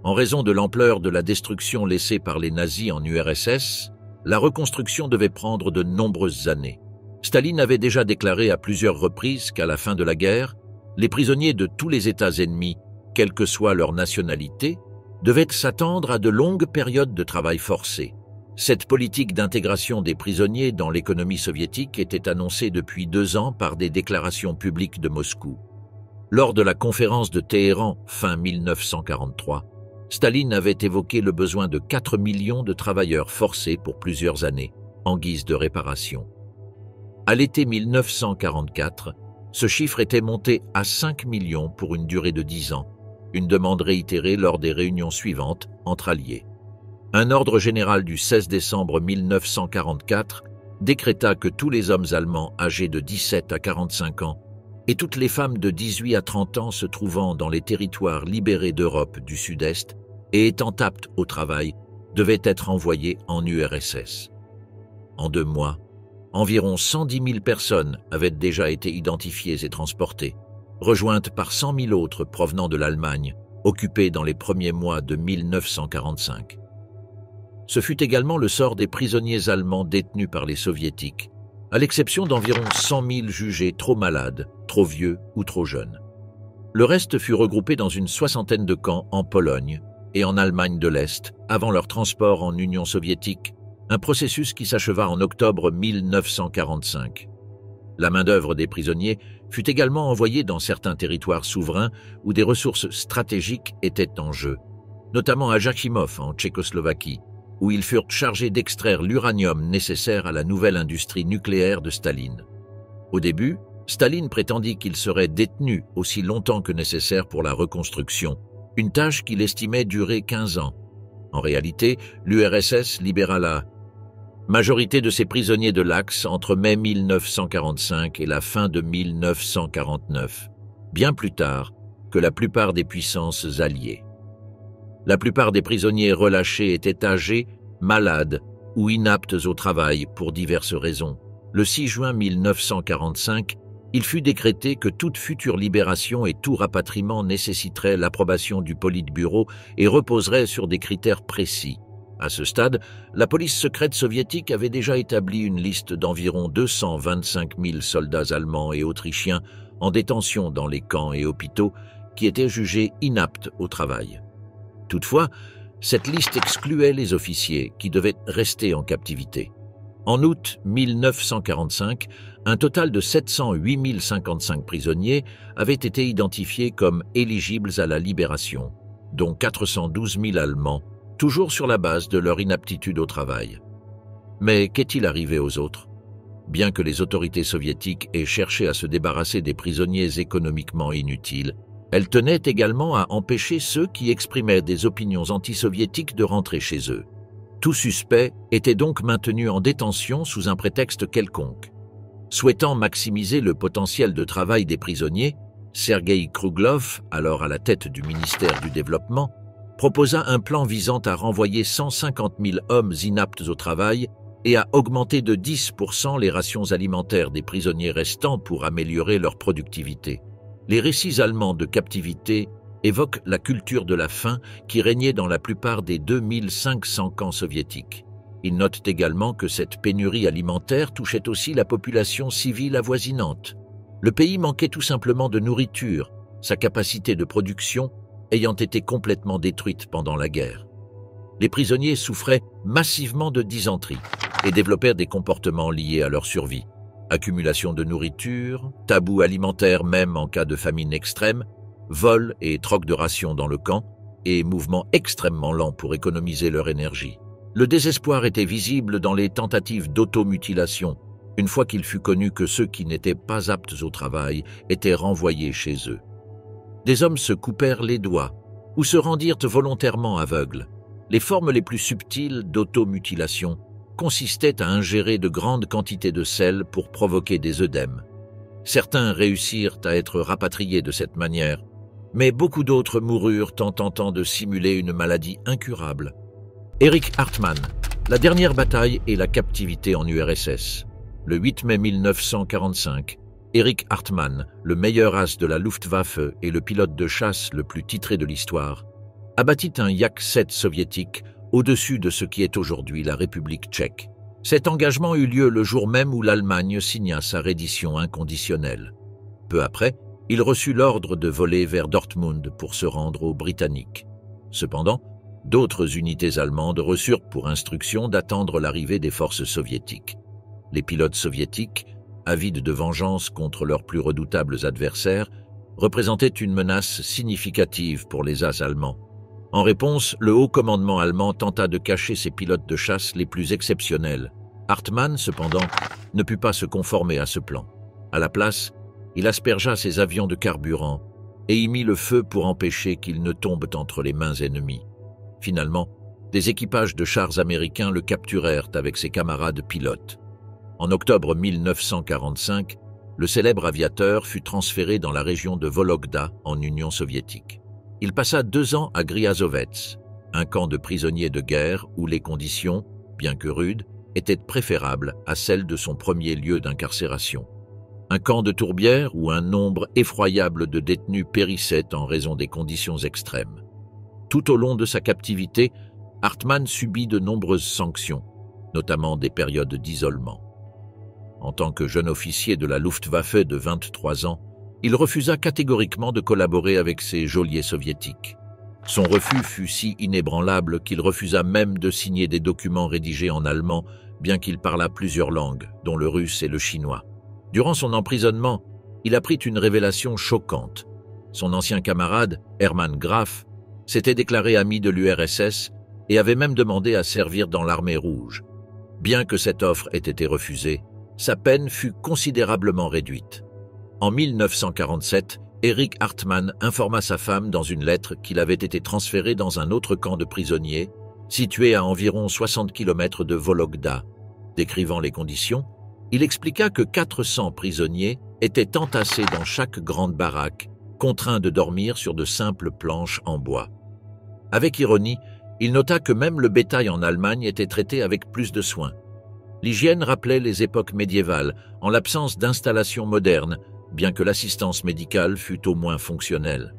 En raison de l'ampleur de la destruction laissée par les nazis en URSS, la reconstruction devait prendre de nombreuses années. Staline avait déjà déclaré à plusieurs reprises qu'à la fin de la guerre, les prisonniers de tous les États ennemis, quelle que soit leur nationalité, devaient s'attendre à de longues périodes de travail forcé. Cette politique d'intégration des prisonniers dans l'économie soviétique était annoncée depuis 2 ans par des déclarations publiques de Moscou. Lors de la conférence de Téhéran fin 1943, Staline avait évoqué le besoin de 4 millions de travailleurs forcés pour plusieurs années, en guise de réparation. À l'été 1944, ce chiffre était monté à 5 millions pour une durée de 10 ans, une demande réitérée lors des réunions suivantes entre alliés. Un ordre général du 16 décembre 1944 décréta que tous les hommes allemands âgés de 17 à 45 ans et toutes les femmes de 18 à 30 ans se trouvant dans les territoires libérés d'Europe du Sud-Est et étant aptes au travail devaient être envoyés en URSS. En 2 mois, environ 110 000 personnes avaient déjà été identifiées et transportées, rejointes par 100 000 autres provenant de l'Allemagne, occupée dans les premiers mois de 1945. Ce fut également le sort des prisonniers allemands détenus par les soviétiques, à l'exception d'environ 100 000 jugés trop malades, trop vieux ou trop jeunes. Le reste fut regroupé dans une soixantaine de camps en Pologne et en Allemagne de l'Est avant leur transport en Union soviétique, un processus qui s'acheva en octobre 1945. La main-d'œuvre des prisonniers fut également envoyée dans certains territoires souverains où des ressources stratégiques étaient en jeu, notamment à Jakimov en Tchécoslovaquie, où ils furent chargés d'extraire l'uranium nécessaire à la nouvelle industrie nucléaire de Staline. Au début, Staline prétendit qu'il serait détenu aussi longtemps que nécessaire pour la reconstruction, une tâche qu'il estimait durer 15 ans. En réalité, l'URSS libéra la majorité de ses prisonniers de l'Axe entre mai 1945 et la fin de 1949, bien plus tard que la plupart des puissances alliées. La plupart des prisonniers relâchés étaient âgés, malades ou inaptes au travail pour diverses raisons. Le 6 juin 1945, il fut décrété que toute future libération et tout rapatriement nécessiterait l'approbation du Politburo et reposerait sur des critères précis. À ce stade, la police secrète soviétique avait déjà établi une liste d'environ 225 000 soldats allemands et autrichiens en détention dans les camps et hôpitaux qui étaient jugés inaptes au travail. Toutefois, cette liste excluait les officiers qui devaient rester en captivité. En août 1945, un total de 708 055 prisonniers avaient été identifiés comme éligibles à la libération, dont 412 000 Allemands, toujours sur la base de leur inaptitude au travail. Mais qu'est-il arrivé aux autres? Bien que les autorités soviétiques aient cherché à se débarrasser des prisonniers économiquement inutiles, elles tenaient également à empêcher ceux qui exprimaient des opinions anti-soviétiques de rentrer chez eux. Tout suspect était donc maintenu en détention sous un prétexte quelconque. Souhaitant maximiser le potentiel de travail des prisonniers, Sergueï Krouglov, alors à la tête du ministère du Développement, proposa un plan visant à renvoyer 150 000 hommes inaptes au travail et à augmenter de 10% les rations alimentaires des prisonniers restants pour améliorer leur productivité. Les récits allemands de captivité évoquent la culture de la faim qui régnait dans la plupart des 2500 camps soviétiques. Ils notent également que cette pénurie alimentaire touchait aussi la population civile avoisinante. Le pays manquait tout simplement de nourriture, sa capacité de production ayant été complètement détruite pendant la guerre. Les prisonniers souffraient massivement de dysenterie et développèrent des comportements liés à leur survie. Accumulation de nourriture, tabous alimentaires même en cas de famine extrême, vol et troc de rations dans le camp, et mouvements extrêmement lents pour économiser leur énergie. Le désespoir était visible dans les tentatives d'automutilation, une fois qu'il fut connu que ceux qui n'étaient pas aptes au travail étaient renvoyés chez eux. Des hommes se coupèrent les doigts ou se rendirent volontairement aveugles. Les formes les plus subtiles d'automutilation consistaient à ingérer de grandes quantités de sel pour provoquer des œdèmes. Certains réussirent à être rapatriés de cette manière, mais beaucoup d'autres moururent en tentant de simuler une maladie incurable. Erich Hartmann, la dernière bataille et la captivité en URSS. Le 8 mai 1945, Erich Hartmann, le meilleur as de la Luftwaffe et le pilote de chasse le plus titré de l'histoire, abattit un Yak-7 soviétique au-dessus de ce qui est aujourd'hui la République tchèque. Cet engagement eut lieu le jour même où l'Allemagne signa sa reddition inconditionnelle. Peu après, il reçut l'ordre de voler vers Dortmund pour se rendre aux Britanniques. Cependant, d'autres unités allemandes reçurent pour instruction d'attendre l'arrivée des forces soviétiques. Les pilotes soviétiques, avides de vengeance contre leurs plus redoutables adversaires, représentaient une menace significative pour les as allemands. En réponse, le haut commandement allemand tenta de cacher ses pilotes de chasse les plus exceptionnels, Hartmann, cependant, ne put pas se conformer à ce plan. À la place, il aspergea ses avions de carburant et y mit le feu pour empêcher qu'ils ne tombent entre les mains ennemies. Finalement, des équipages de chars américains le capturèrent avec ses camarades pilotes. En octobre 1945, le célèbre aviateur fut transféré dans la région de Vologda, en Union soviétique. Il passa 2 ans à Griazovets, un camp de prisonniers de guerre où les conditions, bien que rudes, étaient préférables à celles de son premier lieu d'incarcération. Un camp de tourbières où un nombre effroyable de détenus périssaient en raison des conditions extrêmes. Tout au long de sa captivité, Hartmann subit de nombreuses sanctions, notamment des périodes d'isolement. En tant que jeune officier de la Luftwaffe de 23 ans, il refusa catégoriquement de collaborer avec ses geôliers soviétiques. Son refus fut si inébranlable qu'il refusa même de signer des documents rédigés en allemand, bien qu'il parlât plusieurs langues, dont le russe et le chinois. Durant son emprisonnement, il apprit une révélation choquante. Son ancien camarade, Hermann Graf, s'était déclaré ami de l'URSS et avait même demandé à servir dans l'armée rouge. Bien que cette offre ait été refusée, sa peine fut considérablement réduite. En 1947, Erich Hartmann informa sa femme dans une lettre qu'il avait été transféré dans un autre camp de prisonniers, situé à environ 60 km de Vologda. Décrivant les conditions, il expliqua que 400 prisonniers étaient entassés dans chaque grande baraque, contraints de dormir sur de simples planches en bois. Avec ironie, il nota que même le bétail en Allemagne était traité avec plus de soin. L'hygiène rappelait les époques médiévales, en l'absence d'installations modernes, bien que l'assistance médicale fût au moins fonctionnelle.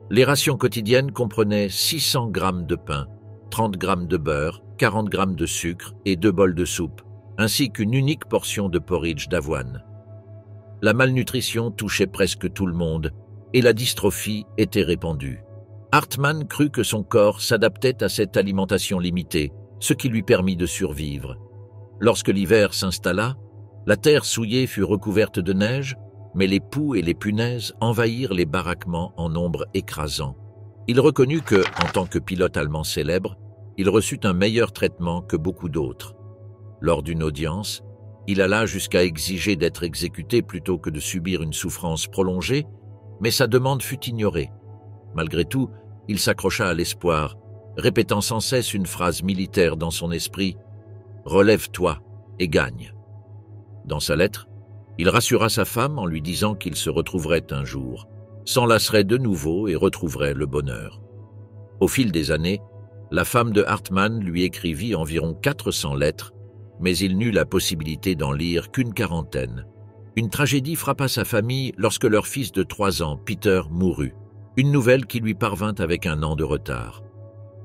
Les rations quotidiennes comprenaient 600 grammes de pain, 30 grammes de beurre, 40 grammes de sucre et 2 bols de soupe, ainsi qu'une unique portion de porridge d'avoine. La malnutrition touchait presque tout le monde et la dystrophie était répandue. Hartmann crut que son corps s'adaptait à cette alimentation limitée, ce qui lui permit de survivre. Lorsque l'hiver s'installa, la terre souillée fut recouverte de neige, mais les poux et les punaises envahirent les baraquements en nombre écrasant. Il reconnut que, en tant que pilote allemand célèbre, il reçut un meilleur traitement que beaucoup d'autres. Lors d'une audience, il alla jusqu'à exiger d'être exécuté plutôt que de subir une souffrance prolongée, mais sa demande fut ignorée. Malgré tout, il s'accrocha à l'espoir, répétant sans cesse une phrase militaire dans son esprit « Relève-toi et gagne ». Dans sa lettre, il rassura sa femme en lui disant qu'il se retrouverait un jour, s'enlacerait de nouveau et retrouverait le bonheur. Au fil des années, la femme de Hartmann lui écrivit environ 400 lettres, mais il n'eut la possibilité d'en lire qu'une quarantaine. Une tragédie frappa sa famille lorsque leur fils de 3 ans, Peter, mourut, une nouvelle qui lui parvint avec 1 an de retard.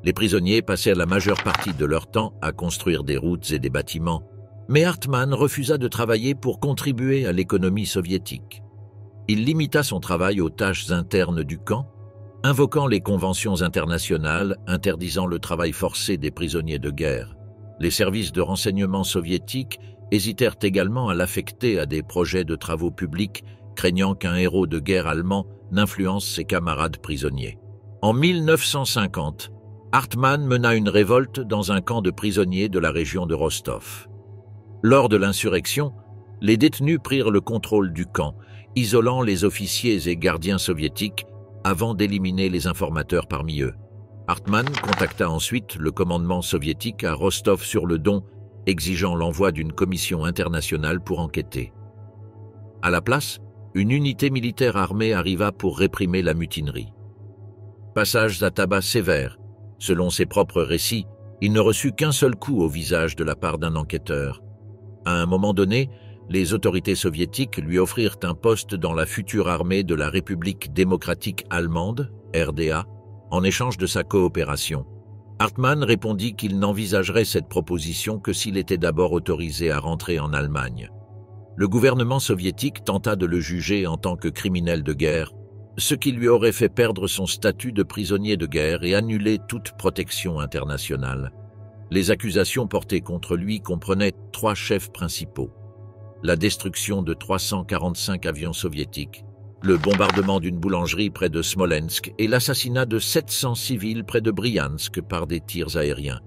Les prisonniers passèrent la majeure partie de leur temps à construire des routes et des bâtiments, mais Hartmann refusa de travailler pour contribuer à l'économie soviétique. Il limita son travail aux tâches internes du camp, invoquant les conventions internationales interdisant le travail forcé des prisonniers de guerre. Les services de renseignement soviétiques hésitèrent également à l'affecter à des projets de travaux publics, craignant qu'un héros de guerre allemand n'influence ses camarades prisonniers. En 1950, Hartmann mena une révolte dans un camp de prisonniers de la région de Rostov. Lors de l'insurrection, les détenus prirent le contrôle du camp, isolant les officiers et gardiens soviétiques avant d'éliminer les informateurs parmi eux. Hartmann contacta ensuite le commandement soviétique à Rostov-sur-le-Don, exigeant l'envoi d'une commission internationale pour enquêter. À la place, une unité militaire armée arriva pour réprimer la mutinerie. Passages à tabac sévères. Selon ses propres récits, il ne reçut qu'un seul coup au visage de la part d'un enquêteur. À un moment donné, les autorités soviétiques lui offrirent un poste dans la future armée de la République démocratique allemande, RDA, en échange de sa coopération. Hartmann répondit qu'il n'envisagerait cette proposition que s'il était d'abord autorisé à rentrer en Allemagne. Le gouvernement soviétique tenta de le juger en tant que criminel de guerre, ce qui lui aurait fait perdre son statut de prisonnier de guerre et annuler toute protection internationale. Les accusations portées contre lui comprenaient 3 chefs principaux: la destruction de 345 avions soviétiques, le bombardement d'une boulangerie près de Smolensk et l'assassinat de 700 civils près de Briansk par des tirs aériens.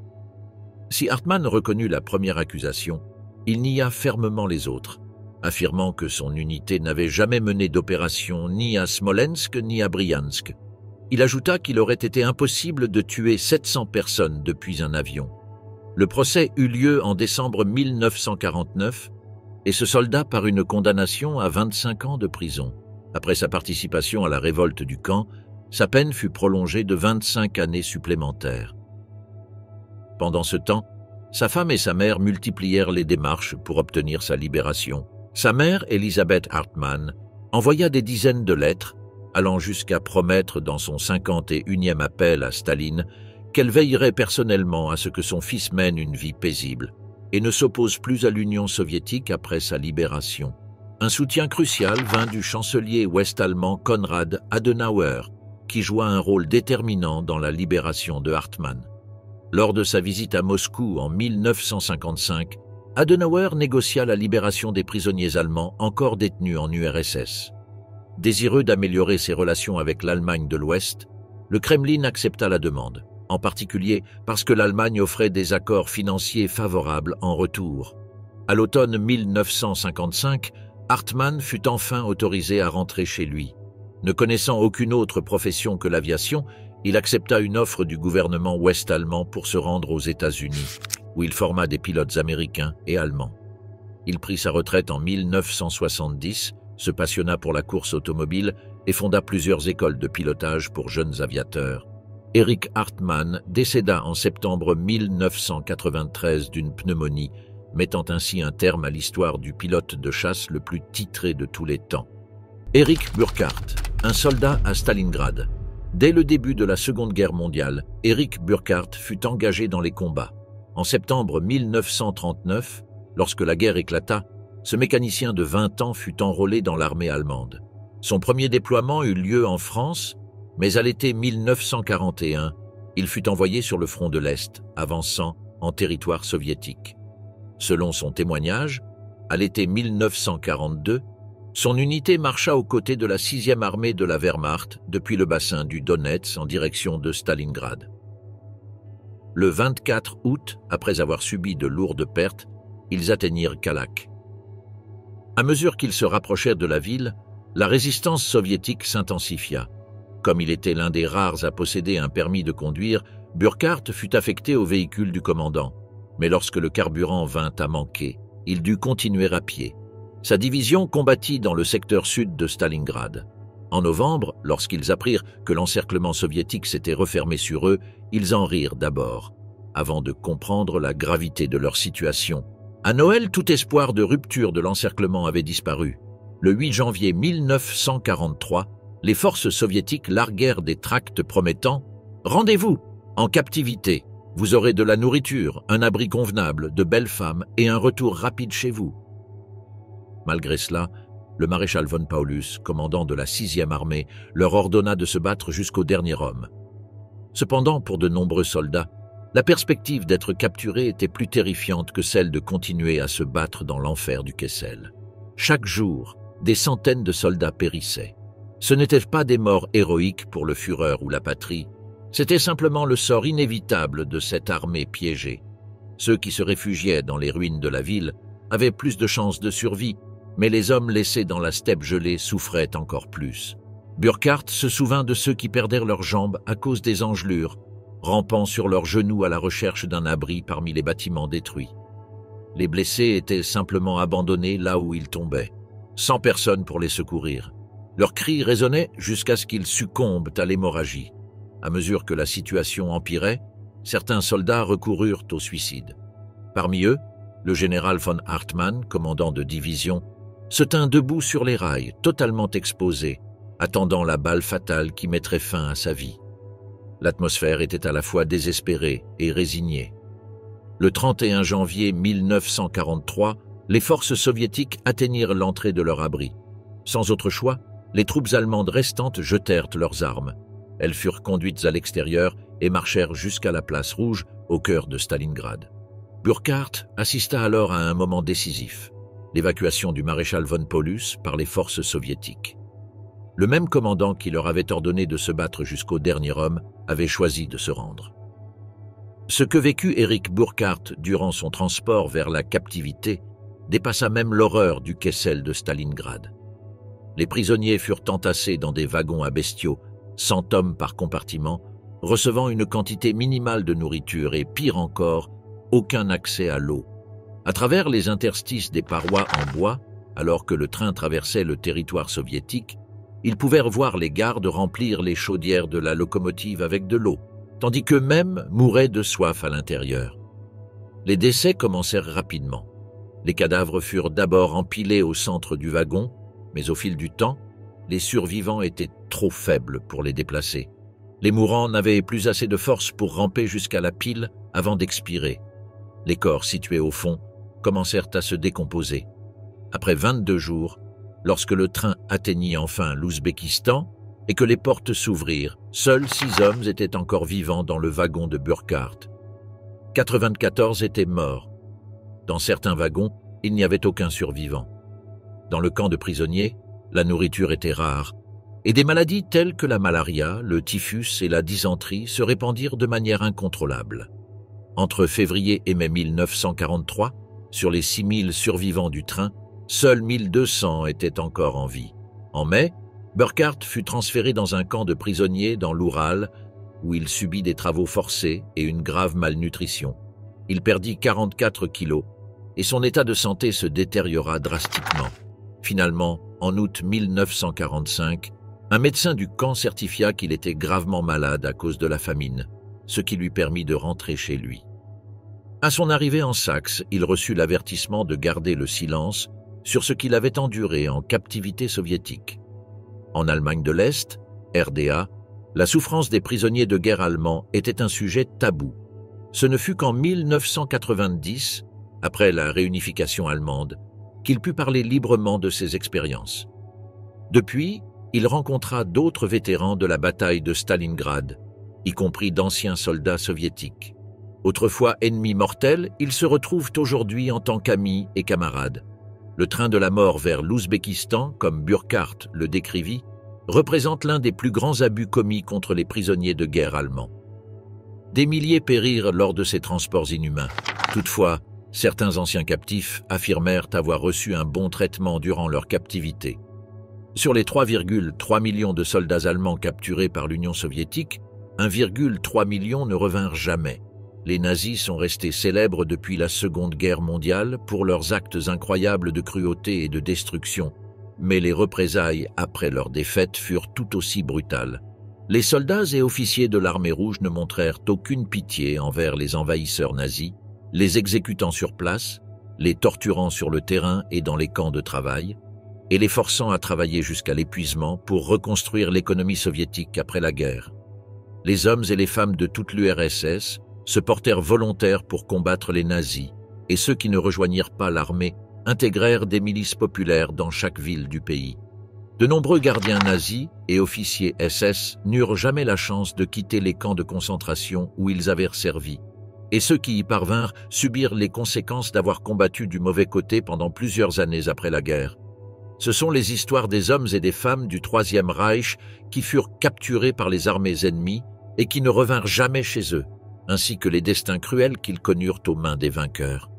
Si Hartmann reconnut la première accusation, il nia fermement les autres, affirmant que son unité n'avait jamais mené d'opération ni à Smolensk ni à Briansk. Il ajouta qu'il aurait été impossible de tuer 700 personnes depuis un avion. Le procès eut lieu en décembre 1949 et ce soldat parut une condamnation à 25 ans de prison. Après sa participation à la révolte du camp, sa peine fut prolongée de 25 années supplémentaires. Pendant ce temps, sa femme et sa mère multiplièrent les démarches pour obtenir sa libération. Sa mère, Elisabeth Hartmann, envoya des dizaines de lettres, allant jusqu'à promettre dans son 51e appel à Staline qu'elle veillerait personnellement à ce que son fils mène une vie paisible et ne s'oppose plus à l'Union soviétique après sa libération. Un soutien crucial vint du chancelier ouest-allemand Konrad Adenauer, qui joua un rôle déterminant dans la libération de Hartmann. Lors de sa visite à Moscou en 1955, Adenauer négocia la libération des prisonniers allemands encore détenus en URSS. Désireux d'améliorer ses relations avec l'Allemagne de l'Ouest, le Kremlin accepta la demande, en particulier parce que l'Allemagne offrait des accords financiers favorables en retour. À l'automne 1955, Hartmann fut enfin autorisé à rentrer chez lui. Ne connaissant aucune autre profession que l'aviation, il accepta une offre du gouvernement ouest-allemand pour se rendre aux États-Unis, où il forma des pilotes américains et allemands. Il prit sa retraite en 1970, se passionna pour la course automobile et fonda plusieurs écoles de pilotage pour jeunes aviateurs. Erich Hartmann décéda en septembre 1993 d'une pneumonie, mettant ainsi un terme à l'histoire du pilote de chasse le plus titré de tous les temps. Erich Burkhardt, un soldat à Stalingrad. Dès le début de la Seconde Guerre mondiale, Erich Burkhardt fut engagé dans les combats. En septembre 1939, lorsque la guerre éclata, ce mécanicien de 20 ans fut enrôlé dans l'armée allemande. Son premier déploiement eut lieu en France, mais à l'été 1941, il fut envoyé sur le front de l'Est, avançant en territoire soviétique. Selon son témoignage, à l'été 1942, son unité marcha aux côtés de la 6e armée de la Wehrmacht depuis le bassin du Donetsk en direction de Stalingrad. Le 24 août, après avoir subi de lourdes pertes, ils atteignirent Kalach. À mesure qu'ils se rapprochèrent de la ville, la résistance soviétique s'intensifia. Comme il était l'un des rares à posséder un permis de conduire, Burkhardt fut affecté au véhicule du commandant. Mais lorsque le carburant vint à manquer, il dut continuer à pied. Sa division combattit dans le secteur sud de Stalingrad. En novembre, lorsqu'ils apprirent que l'encerclement soviétique s'était refermé sur eux, ils en rirent d'abord, avant de comprendre la gravité de leur situation. À Noël, tout espoir de rupture de l'encerclement avait disparu. Le 8 janvier 1943, les forces soviétiques larguèrent des tracts promettant « Rendez-vous en captivité, vous aurez de la nourriture, un abri convenable, de belles femmes et un retour rapide chez vous. » Malgré cela, le maréchal von Paulus, commandant de la 6e armée, leur ordonna de se battre jusqu'au dernier homme. Cependant, pour de nombreux soldats, la perspective d'être capturés était plus terrifiante que celle de continuer à se battre dans l'enfer du Kessel. Chaque jour, des centaines de soldats périssaient. Ce n'étaient pas des morts héroïques pour le Führer ou la patrie, c'était simplement le sort inévitable de cette armée piégée. Ceux qui se réfugiaient dans les ruines de la ville avaient plus de chances de survie, mais les hommes laissés dans la steppe gelée souffraient encore plus. Burkhardt se souvint de ceux qui perdèrent leurs jambes à cause des engelures, rampant sur leurs genoux à la recherche d'un abri parmi les bâtiments détruits. Les blessés étaient simplement abandonnés là où ils tombaient, sans personne pour les secourir. Leurs cris résonnaient jusqu'à ce qu'ils succombent à l'hémorragie. À mesure que la situation empirait, certains soldats recoururent au suicide. Parmi eux, le général von Hartmann, commandant de division, se tint debout sur les rails, totalement exposé, attendant la balle fatale qui mettrait fin à sa vie. L'atmosphère était à la fois désespérée et résignée. Le 31 janvier 1943, les forces soviétiques atteignirent l'entrée de leur abri. Sans autre choix, les troupes allemandes restantes jetèrent leurs armes. Elles furent conduites à l'extérieur et marchèrent jusqu'à la place Rouge, au cœur de Stalingrad. Burkhardt assista alors à un moment décisif, l'évacuation du maréchal von Paulus par les forces soviétiques. Le même commandant qui leur avait ordonné de se battre jusqu'au dernier homme avait choisi de se rendre. Ce que vécut Erich Burkhardt durant son transport vers la captivité dépassa même l'horreur du Kessel de Stalingrad. Les prisonniers furent entassés dans des wagons à bestiaux, 100 hommes par compartiment, recevant une quantité minimale de nourriture et, pire encore, aucun accès à l'eau. À travers les interstices des parois en bois, alors que le train traversait le territoire soviétique, ils pouvaient voir les gardes remplir les chaudières de la locomotive avec de l'eau, tandis qu'eux-mêmes mouraient de soif à l'intérieur. Les décès commencèrent rapidement. Les cadavres furent d'abord empilés au centre du wagon, mais au fil du temps, les survivants étaient trop faibles pour les déplacer. Les mourants n'avaient plus assez de force pour ramper jusqu'à la pile avant d'expirer. Les corps situés au fond commencèrent à se décomposer. Après 22 jours, lorsque le train atteignit enfin l'Ouzbékistan et que les portes s'ouvrirent, seuls 6 hommes étaient encore vivants dans le wagon de Burkhardt. 94 étaient morts. Dans certains wagons, il n'y avait aucun survivant. Dans le camp de prisonniers, la nourriture était rare, et des maladies telles que la malaria, le typhus et la dysenterie se répandirent de manière incontrôlable. Entre février et mai 1943, sur les 6000 survivants du train, seuls 1200 étaient encore en vie. En mai, Burkhardt fut transféré dans un camp de prisonniers dans l'Oural, où il subit des travaux forcés et une grave malnutrition. Il perdit 44 kilos, et son état de santé se détériora drastiquement. Finalement, en août 1945, un médecin du camp certifia qu'il était gravement malade à cause de la famine, ce qui lui permit de rentrer chez lui. À son arrivée en Saxe, il reçut l'avertissement de garder le silence sur ce qu'il avait enduré en captivité soviétique. En Allemagne de l'Est, RDA, la souffrance des prisonniers de guerre allemands était un sujet tabou. Ce ne fut qu'en 1990, après la réunification allemande, qu'il put parler librement de ses expériences. Depuis, il rencontra d'autres vétérans de la bataille de Stalingrad, y compris d'anciens soldats soviétiques. Autrefois ennemis mortels, ils se retrouvent aujourd'hui en tant qu'amis et camarades. Le train de la mort vers l'Ouzbékistan, comme Burkhardt le décrivit, représente l'un des plus grands abus commis contre les prisonniers de guerre allemands. Des milliers périrent lors de ces transports inhumains. Toutefois, certains anciens captifs affirmèrent avoir reçu un bon traitement durant leur captivité. Sur les 3,3 millions de soldats allemands capturés par l'Union soviétique, 1,3 million ne revinrent jamais. Les nazis sont restés célèbres depuis la Seconde Guerre mondiale pour leurs actes incroyables de cruauté et de destruction, mais les représailles après leur défaite furent tout aussi brutales. Les soldats et officiers de l'armée rouge ne montrèrent aucune pitié envers les envahisseurs nazis, les exécutant sur place, les torturant sur le terrain et dans les camps de travail, et les forçant à travailler jusqu'à l'épuisement pour reconstruire l'économie soviétique après la guerre. Les hommes et les femmes de toute l'URSS se portèrent volontaires pour combattre les nazis, et ceux qui ne rejoignirent pas l'armée intégrèrent des milices populaires dans chaque ville du pays. De nombreux gardiens nazis et officiers SS n'eurent jamais la chance de quitter les camps de concentration où ils avaient servi, et ceux qui y parvinrent subirent les conséquences d'avoir combattu du mauvais côté pendant plusieurs années après la guerre. Ce sont les histoires des hommes et des femmes du Troisième Reich qui furent capturés par les armées ennemies et qui ne revinrent jamais chez eux, ainsi que les destins cruels qu'ils connurent aux mains des vainqueurs.